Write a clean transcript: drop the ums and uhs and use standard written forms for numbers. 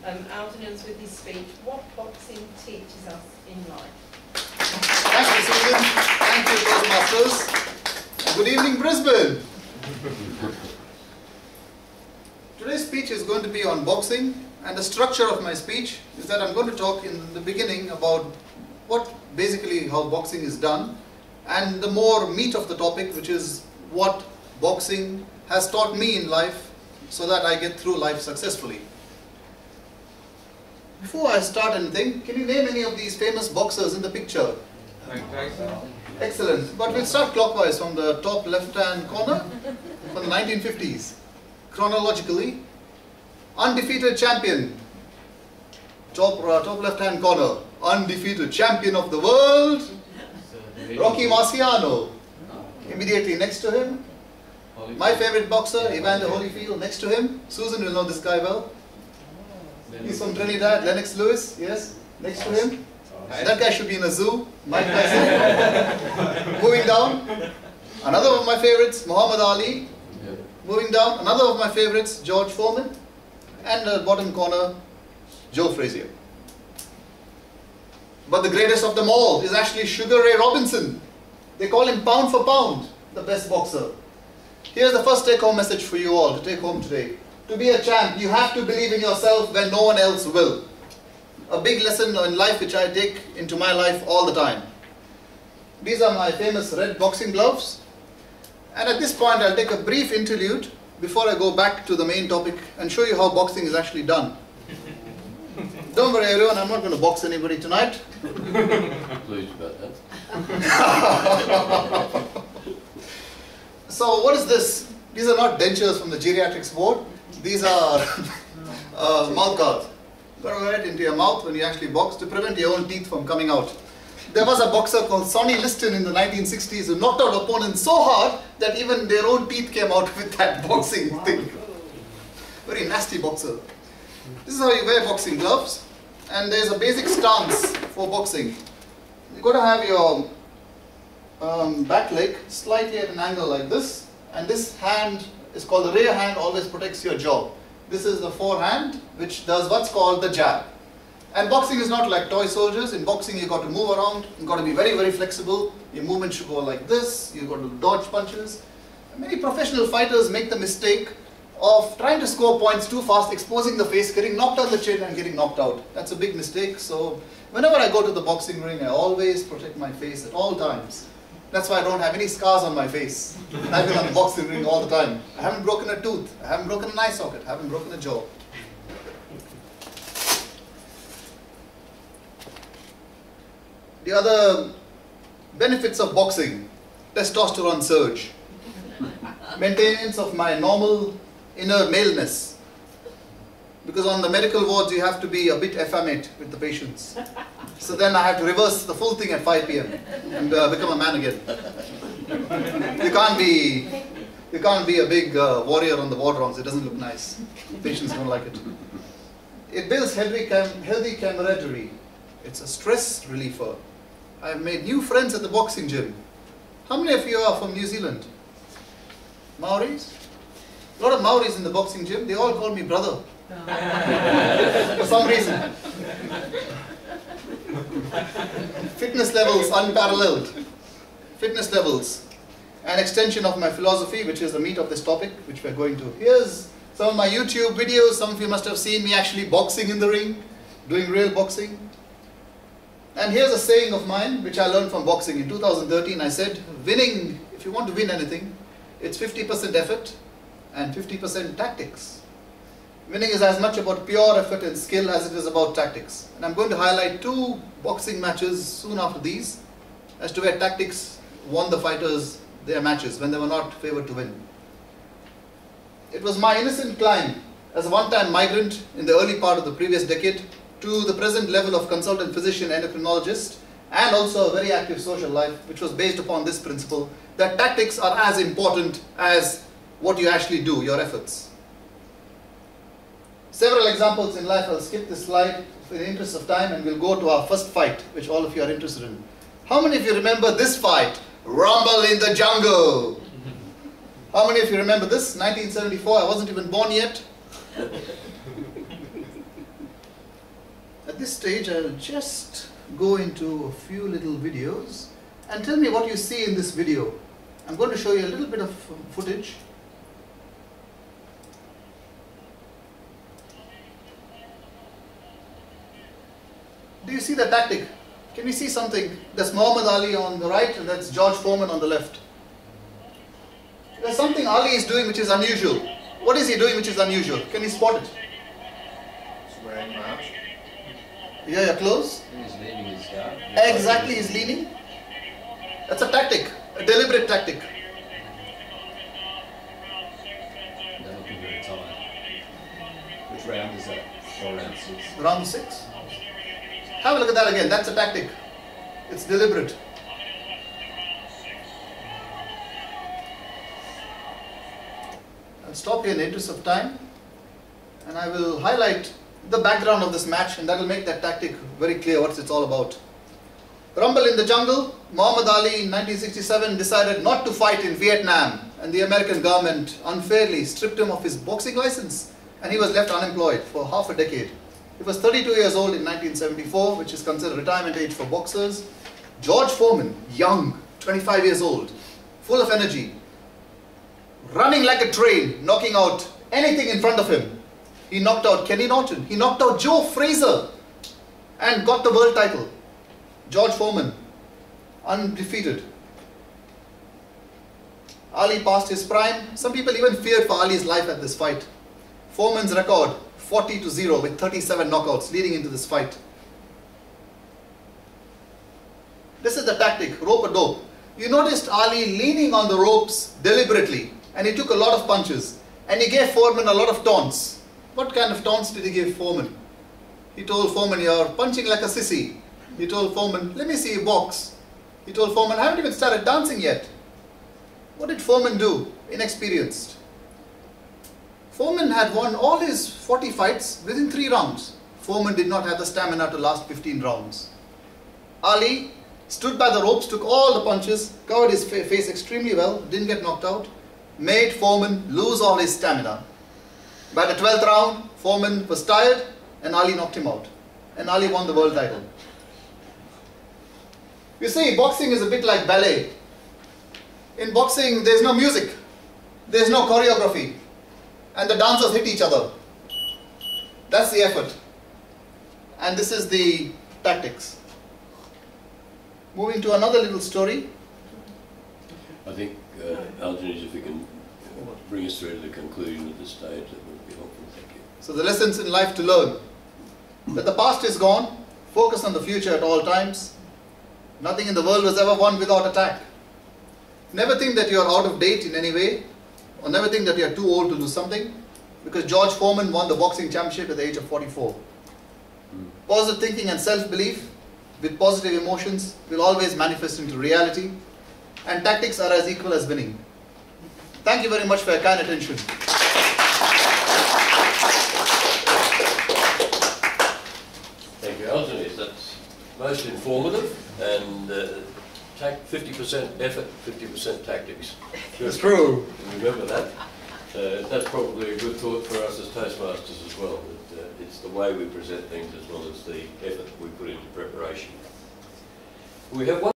Alden's with his speech, what boxing teaches us in life. Thank you, Susan. Thank you, Toastmasters. Good evening, Brisbane. Today's speech is going to be on boxing, and the structure of my speech is that I'm going to talk in the beginning about basically how boxing is done, and the more meat of the topic, which is what boxing has taught me in life so that I get through life successfully. Before I start anything, can you name any of these famous boxers in the picture? Mike Tyson. Excellent. But we'll start clockwise from the top left-hand corner, from the 1950s. Chronologically, undefeated champion, top left-hand corner, undefeated champion of the world, Rocky Marciano. Immediately next to him, my favorite boxer, Evander Holyfield, next to him. Susan will know this guy well. He's from Trinidad, Lennox Lewis, yes, next to him. That guy should be in a zoo, Mike Tyson. Moving down, another of my favorites, Muhammad Ali. Moving down, another of my favorites, George Foreman. And the bottom corner, Joe Frazier. But the greatest of them all is actually Sugar Ray Robinson. They call him pound for pound, the best boxer. Here's the first take-home message for you all to take home today. To be a champ, you have to believe in yourself when no one else will. A big lesson in life which I take into my life all the time. These are my famous red boxing gloves. And at this point, I'll take a brief interlude before I go back to the main topic and show you how boxing is actually done. Don't worry everyone, I'm not going to box anybody tonight. Pleased about that. So what is this? These are not dentures from the geriatrics ward. These are mouth guards. Got to wear it into your mouth when you actually box to prevent your own teeth from coming out. There was a boxer called Sonny Liston in the 1960s who knocked out opponents so hard that even their own teeth came out with that boxing thing. Very nasty boxer. This is how you wear boxing gloves, and there's a basic stance for boxing. You've got to have your back leg slightly at an angle like this, and this hand is called the rear hand, always protects your jaw. This is the forehand, which does what's called the jab. And boxing is not like toy soldiers. In boxing, you've got to move around, you've got to be very, very flexible. Your movement should go like this, you've got to dodge punches. And many professional fighters make the mistake of trying to score points too fast, exposing the face, getting knocked on the chin and getting knocked out. That's a big mistake. So whenever I go to the boxing ring, I always protect my face at all times. That's why I don't have any scars on my face. I've been on the boxing ring all the time. I haven't broken a tooth, I haven't broken an eye socket, I haven't broken a jaw. The other benefits of boxing: testosterone surge, maintenance of my normal inner maleness. Because on the medical wards you have to be a bit effeminate with the patients. So then I have to reverse the full thing at 5 p.m. and become a man again. You can't be a big warrior on the ward rounds. It doesn't look nice. Patients don't like it. It builds healthy camaraderie. It's a stress reliever. I've made new friends at the boxing gym. How many of you are from New Zealand? Maoris? A lot of Maoris in the boxing gym. They all call me brother. For some reason. Fitness levels unparalleled. Fitness levels. An extension of my philosophy, which is the meat of this topic, which we're going to. Here's some of my YouTube videos. Some of you must have seen me actually boxing in the ring, doing real boxing. And here's a saying of mine, which I learned from boxing. In 2013, I said, winning, if you want to win anything, it's 50% effort and 50% tactics. Winning is as much about pure effort and skill as it is about tactics. And I'm going to highlight 2 boxing matches soon after these, as to where tactics won the fighters their matches when they were not favored to win. It was my innocent climb as a one-time migrant in the early part of the previous decade to the present level of consultant physician endocrinologist, and also a very active social life, which was based upon this principle that tactics are as important as what you actually do, your efforts. Several examples in life. I'll skip this slide for the interest of time, and we'll go to our first fight, which all of you are interested in. How many of you remember this fight? Rumble in the Jungle. How many of you remember this? 1974, I wasn't even born yet. At this stage, I'll just go into a few little videos and tell me what you see in this video. I'm going to show you a little bit of footage. Do you see the tactic? Can you see something? That's Muhammad Ali on the right and that's George Foreman on the left. There's something Ali is doing which is unusual. What is he doing which is unusual? Can you spot it? He's wearing mask. Yeah, you're close. He's leaning his guard. Exactly, he's leaning. That's a tactic, a deliberate tactic. They're looking very tired. Which round is that? Or round 6. Round 6. Have a look at that again. That's a tactic. It's deliberate. I'll stop here in the interest of time and I will highlight the background of this match and that will make that tactic very clear what it's all about. Rumble in the jungle. Muhammad Ali in 1967 decided not to fight in Vietnam and the American government unfairly stripped him of his boxing license and he was left unemployed for half a decade. He was 32 years old in 1974, which is considered retirement age for boxers. George Foreman, young, 25 years old, full of energy, running like a train, knocking out anything in front of him. He knocked out Kenny Norton, he knocked out Joe Frazier and got the world title. George Foreman, undefeated. Ali passed his prime. Some people even feared for Ali's life at this fight. Foreman's record, 40-0 with 37 knockouts leading into this fight. This is the tactic, rope-a-dope. You noticed Ali leaning on the ropes deliberately and he took a lot of punches and he gave Foreman a lot of taunts. What kind of taunts did he give Foreman? He told Foreman, you're punching like a sissy. He told Foreman, let me see you box. He told Foreman, I haven't even started dancing yet. What did Foreman do? Inexperienced. Foreman had won all his 40 fights within 3 rounds. Foreman did not have the stamina to last 15 rounds. Ali stood by the ropes, took all the punches, covered his face extremely well, didn't get knocked out, made Foreman lose all his stamina. By the 12th round, Foreman was tired and Ali knocked him out. And Ali won the world title. You see, boxing is a bit like ballet. In boxing, there's no music, there's no choreography. And the dancers hit each other. That's the effort. And this is the tactics. Moving to another little story. I think, Algenis, if we can bring us through to the conclusion at this stage, that would be helpful. Thank you. So the lessons in life to learn. That the past is gone. Focus on the future at all times. Nothing in the world was ever won without attack. Never think that you are out of date in any way. Or never think that you are too old to do something, because George Foreman won the boxing championship at the age of 44. Positive thinking and self-belief with positive emotions will always manifest into reality, and tactics are as equal as winning. Thank you very much for your kind attention. Thank you, Algenis. That's most informative and 50% effort, 50% tactics. It's true. Remember that. That's probably a good thought for us as Toastmasters as well. That, it's the way we present things as well as the effort we put into preparation. We have one